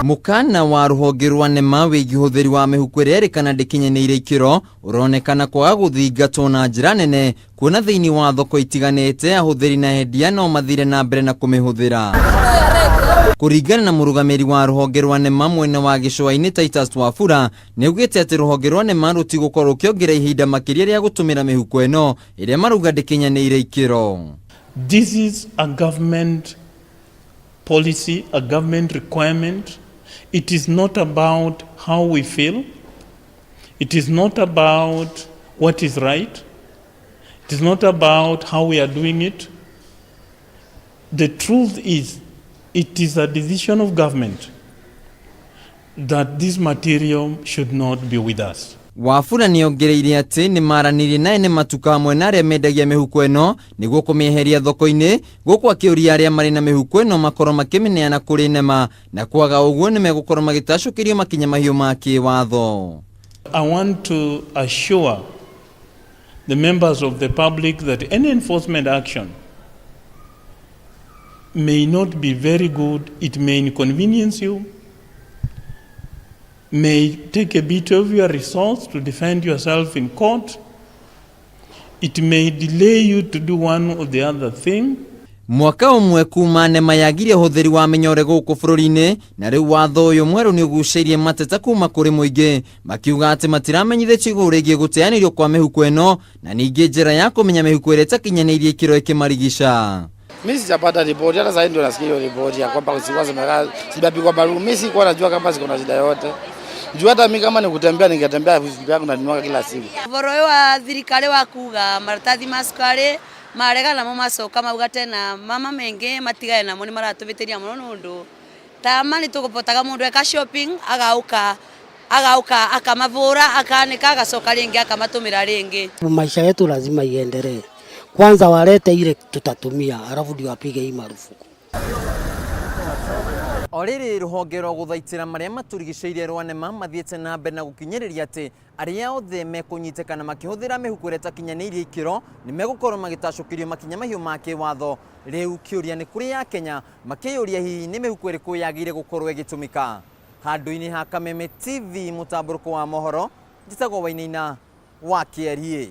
Mukana wa ruhonge rwa NEMA wĩgiĩ ũhũthĩri wa mĩhuko ĩrĩa yerĩkana ndĩkinyanĩire ikĩro ũronekana kwaga gũthingatwo na njĩra nene, kuona thĩinĩ wa thoko itiganĩte ahũthĩri na endia no mathire na mbere na kũmĩhũthĩra. Kũringana na mũrũgamĩrĩri wa ruhonge rwa NEMA mwena wa gĩcũa-inĩ Titus Wafula, nĩaugĩte atĩ ruhonge rwa NEMA rũtigũkorwo rũkĩongerera ihinda makĩria rĩa gũtũmĩra mĩhuko ĩno ĩrĩa marauga ndĩkinyanĩire ikĩro. This is a government policy, a government requirement. It is not about how we feel. It is not about what is right. It is not about how we are doing it. The truth is, it is a decision of government that this material should not be with us. Wafula nĩongereire atĩ nĩmaranĩrie na ene matuka hamwe na arĩa mendagia mĩhuko ĩno nĩguo kũmĩeheria thoko-inĩ, gũkũ akĩũria arĩa marĩ na mĩhuko ĩno makorwo makĩmĩneana kũrĩ NEMA, na kwaga ũguo nĩmegũkorwo magĩtacũkĩrio makinya mahiũ ma kĩwatho. I want to assure the members of the public that any enforcement action may not be very good. It may inconvenience you, may take a bit of your resource to defend yourself in court. It may delay you to do one or the other thing. Mwaka ũmwe kuma NEMA yagirie ũhũthĩri wa mĩnyore gũkũ bũrũri-inĩ, na rĩu watho ũyũ mwerũ nĩũgucĩirie mateta kuma kũrĩ mũingĩ, makiuga atĩ matiramenyithĩtio igũrũ rĩgiĩ gũteanĩrio kwa mĩhuko ĩno, na ningĩ njĩra ya kũmenya mĩhuko ĩrĩa ĩtakinyanĩirie ikĩro ĩkĩmarigica. Mimi sijapata ripoti, hata sasa ndio nasikia hiyo ripoti ya kwamba sijapigwa marufuku. Mimi sikuwa najua kama siko na shida yote. Juu hata mimi kama nikutembea ningetembea vitu vyangu nanunua kila siku. Voro wa thirikari wa kuga maratathi ma cukari marega namo macoka mauga tena mama menge matigae namo ni maratubitiria muno nundu tama ni tugupotaga mundu eka shopping agauka akamavura akanika agacoka ringi akamatumira ringi. Maisha yetu lazima iendelee. Kwanza walete ile tutatumia, alafu ndio apige hii marufuku. Orĩrĩ rũhonge rwa gũthaitĩra marĩa matũrigicĩirie rwa NEMA mathiĩte na mbere na gũkinyĩrĩria atĩ arĩa othe mekũnyitĩkana makĩhũthĩra mĩhuko ĩrĩa ĩtakinyanĩirie ikĩro nĩmegũkorwo magĩtacũkĩrio makinya mahiũ ma kĩwatho. Rĩu kĩũria nĩ kũrĩ Akenya makĩyũria hihi nĩ mĩhuko ĩrĩkũ yagĩrĩire gũkorwo ĩgĩtũmĩka. Handũ-inĩ ha Kameme TV mũtambũrũko wa mohoro, njĩtagwo Wainaina wa KRA.